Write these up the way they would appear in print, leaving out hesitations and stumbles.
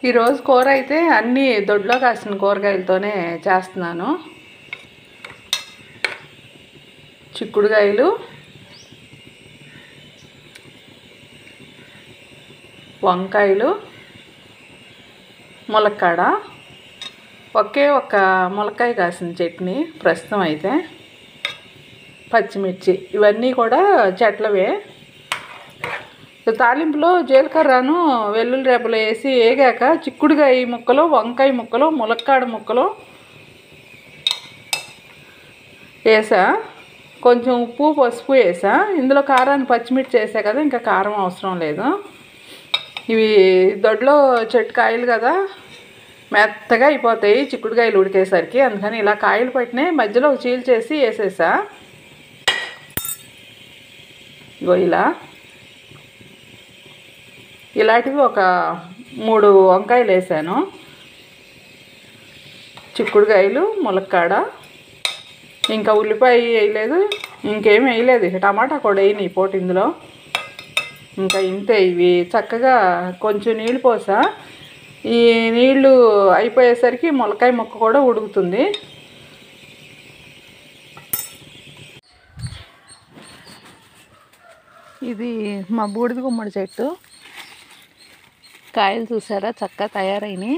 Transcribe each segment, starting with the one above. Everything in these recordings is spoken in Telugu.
ఈరోజు కూర అయితే అన్నీ దొడ్లో కాసిన కూరగాయలతోనే చేస్తున్నాను. చిక్కుడుకాయలు, వంకాయలు, ములక్కాడ, ఒకే ఒక్క ములక్కాయ కాసిన చట్నీ ప్రస్తుతం అయితే, పచ్చిమిర్చి, ఇవన్నీ కూడా చెట్లవే. తాలింపులో జీలకర్రను వెల్లుల్లి రేపలు వేసి వేగాక చిక్కుడుకాయ ముక్కలు, వంకాయ ముక్కలు, ములక్కాడ ముక్కలు వేసా. కొంచెం ఉప్పు పసుపు వేసా. ఇందులో కారాన్ని పచ్చిమిర్చి వేసా కదా, ఇంకా కారం అవసరం లేదు. ఇవి దొడ్లో చెట్టు కాయలు కదా, మెత్తగా అయిపోతాయి చిక్కుడుకాయలు ఉడికేసరికి. అందుకని ఇలా కాయలు పట్టినాయి మధ్యలో చీల్ చేసి వేసేసా. ఇగో ఇలాంటివి ఒక 3 వంకాయలు వేసాను. చిక్కుడుకాయలు, ములక్కాడ, ఇంకా ఉల్లిపాయ వేయలేదు, ఇంకేం వేయలేదు. టమాటా కూడా వేయను ఈ పూట ఇందులో. ఇంకా ఇంతే. ఇవి చక్కగా కొంచెం నీళ్ళు పోసా. ఈ నీళ్ళు అయిపోయేసరికి ములక్కాయ ముక్క కూడా ఉడుకుతుంది. ఇది మా బూడిద గుమ్మడి చెట్టు. కాయలు చూసారా చక్కగా తయారైనాయి.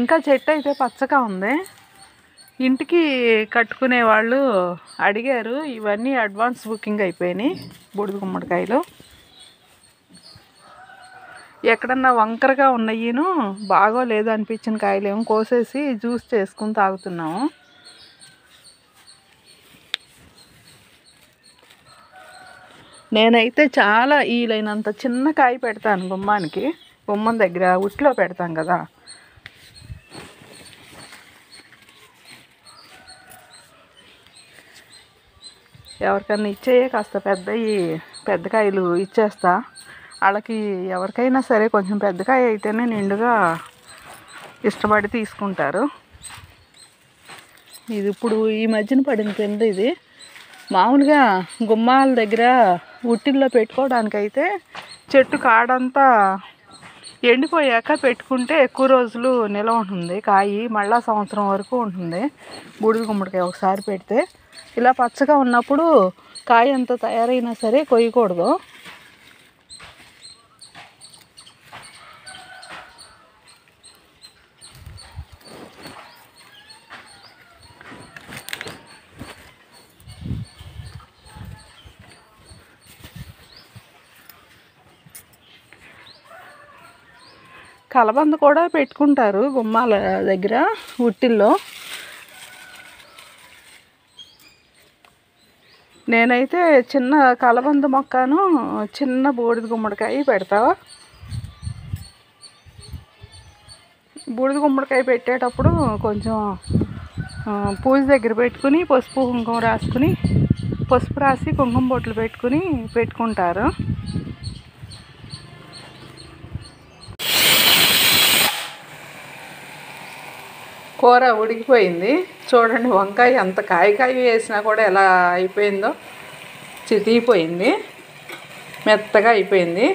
ఇంకా చెట్టు అయితే పచ్చగా ఉంది. ఇంటికి కట్టుకునే వాళ్ళు అడిగారు. ఇవన్నీ అడ్వాన్స్ బుకింగ్ అయిపోయినాయి బూడిద గుమ్మడికాయలు. ఎక్కడన్నా వంకరగా ఉన్నాయిను బాగోలేదు అనిపించిన కాయలేమో కోసేసి జ్యూస్ చేసుకుని తాగుతున్నాము. నేనైతే చాలా వీలైనంత చిన్న కాయ పెడతాను గుమ్మానికి. గుమ్మం దగ్గర ఉట్లో పెడతాం కదా. ఎవరికన్నా ఇచ్చేయే కాస్త పెద్ద కాయలు ఇచ్చేస్తా. వాళ్ళకి ఎవరికైనా సరే కొంచెం పెద్ద కాయ అయితేనే నిండుగా ఇష్టపడి తీసుకుంటారు. ఇది ఇప్పుడు ఈ మధ్యన పడిన కింద. ఇది మామూలుగా గుమ్మాల దగ్గర ఉట్టిల్లో పెట్టుకోవడానికైతే చెట్టు కాడంతా ఎండిపోయాక పెట్టుకుంటే ఎక్కువ రోజులు నిల్వ ఉంటుంది కాయ. మళ్ళా సంవత్సరం వరకు ఉంటుంది బూడిద గుమ్మడికాయ ఒకసారి పెడితే. ఇలా పచ్చగా ఉన్నప్పుడు కాయ అంతా తయారైనా సరే కొయ్యకూడదు. కలబంద కూడా పెట్టుకుంటారు గుమ్మాల దగ్గర ఉట్టిల్లో. నేనైతే చిన్న కలబంద మొక్కను చిన్న బూడిద గుమ్మడికాయ పెడతా. బూడిద గుమ్మడికాయ పెట్టేటప్పుడు కొంచెం పూజ దగ్గర పెట్టుకుని పసుపు కుంకుమ రాసుకుని, పసుపు రాసి కుంకుమ బొట్లు పెట్టుకుంటారు. కూర ఉడికిపోయింది చూడండి. వంకాయ అంత కాయ వేసినా కూడా ఎలా అయిపోయిందో, చితికిపోయింది, మెత్తగా అయిపోయింది.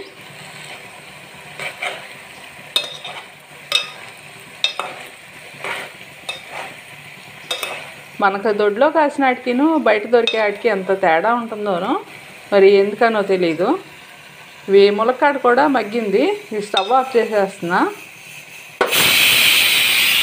మనకు దొడ్లో కాసిన ఆటికిను బయట దొరికే ఆటికి ఎంత తేడా ఉంటుందోనో మరి ఎందుకనో తెలీదు. ఇవి ములక్కాడ కూడా మగ్గింది. ఈ స్టవ్ ఆఫ్ చేసేస్తున్నా.